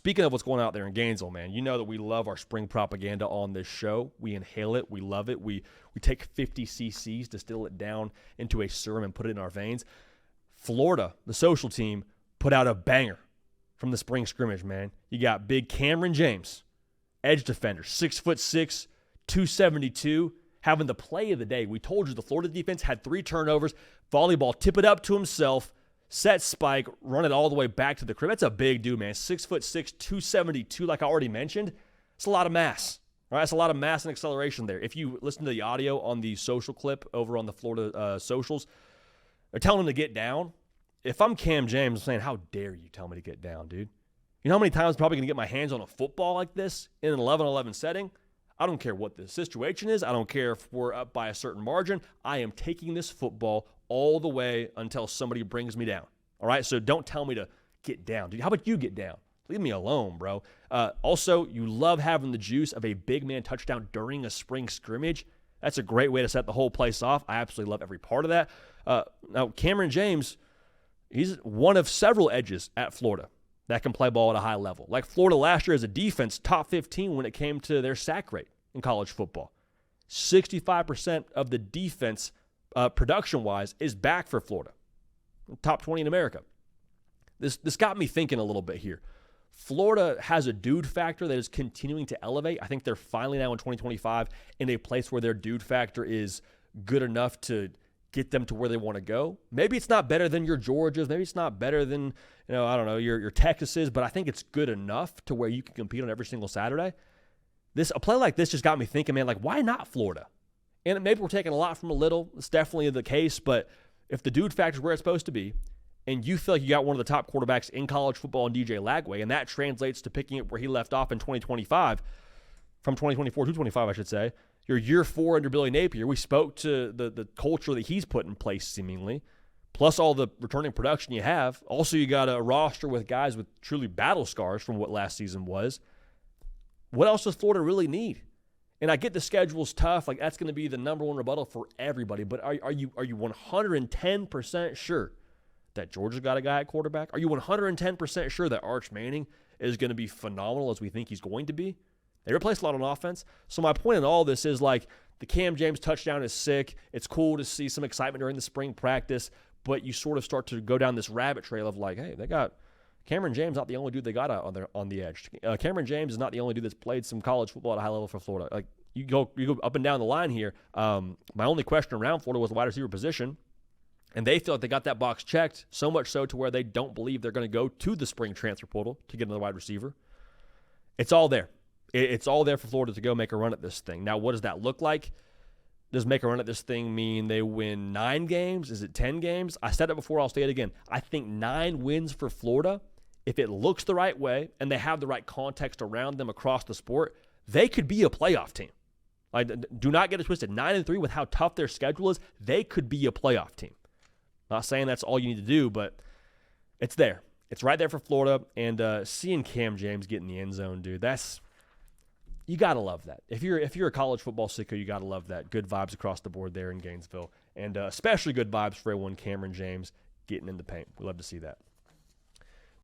speaking of what's going on out there in Gainesville, man, you know that we love our spring propaganda on this show. We inhale it. We love it. We take 50 cc's, distill it down into a serum, and put it in our veins. Florida, the social team, put out a banger from the spring scrimmage, man. You got big Cameron James, edge defender, 6'6", 272, having the play of the day. We told you the Florida defense had 3 turnovers, volleyball, tip it up to himself, set spike, run it all the way back to the crib. That's a big dude, man. 6'6", 272, like I already mentioned. It's a lot of mass. All right, that's a lot of mass and acceleration there. If you listen to the audio on the social clip over on the Florida socials, they're telling him to get down. If I'm Cam James, I'm saying, how dare you tell me to get down, dude? You know how many times I'm probably going to get my hands on a football like this in an 11-11 setting? I don't care what the situation is. I don't care if we're up by a certain margin. I am taking this football all the way until somebody brings me down. All right? So don't tell me to get down, dude. How about you get down? Leave me alone, bro. Also, you love having the juice of a big man touchdown during a spring scrimmage. That's a great way to set the whole place off. I absolutely love every part of that. Now, Cameron James, he's one of several edges at Florida that can play ball at a high level. Like Florida last year as a defense, top 15 when it came to their sack rate in college football. 65% of the defense, production-wise, is back for Florida. Top 20 in America. This got me thinking a little bit here. Florida has a dude factor that is continuing to elevate. I think they're finally now in 2025 in a place where their dude factor is good enough to get them to where they want to go. Maybe it's not better than your Georgias. Maybe it's not better than, I don't know, your Texases, but I think it's good enough to where you can compete on every single Saturday. A play like this just got me thinking, man, like, why not Florida? And maybe we're taking a lot from a little. It's definitely the case, but if the dude factor is where it's supposed to be, and you feel like you got one of the top quarterbacks in college football in DJ Lagway, and that translates to picking it where he left off in 2025, from 2024 to 25, I should say, your year 4 under Billy Napier, we spoke to the culture that he's put in place seemingly, plus all the returning production you have. Also, you got a roster with guys with truly battle scars from what last season was. What else does Florida really need? And I get the schedule's tough. Like, that's going to be the number one rebuttal for everybody. But are you 110% sure that Georgia's got a guy at quarterback? Are you 110% sure that Arch Manning is going to be phenomenal as we think he's going to be? They replaced a lot on offense. So my point in all this is, like, the Cam James touchdown is sick. It's cool to see some excitement during the spring practice, but you sort of start to go down this rabbit trail of, like, hey, they got Cameron James, not the only dude they got out on the edge. Cameron James is not the only dude that's played some college football at a high level for Florida. Like, you go up and down the line here. My only question around Florida was the wide receiver position, and they feel like they got that box checked, so much so to where they don't believe they're going to go to the spring transfer portal to get another wide receiver. It's all there. It's all there for Florida to go make a run at this thing. Now, what does that look like? Does make a run at this thing mean they win 9 games? Is it 10 games? I said it before, I'll say it again. I think 9 wins for Florida, if it looks the right way and they have the right context around them across the sport, they could be a playoff team. Like, do not get it twisted. 9-3 with how tough their schedule is, they could be a playoff team. Not saying that's all you need to do, but it's there. It's right there for Florida. And seeing Cam James get in the end zone, dude, you got to love that. If you're a college football sicko, you got to love that. Good vibes across the board there in Gainesville. And especially good vibes for everyone Cameron James getting in the paint. We love to see that.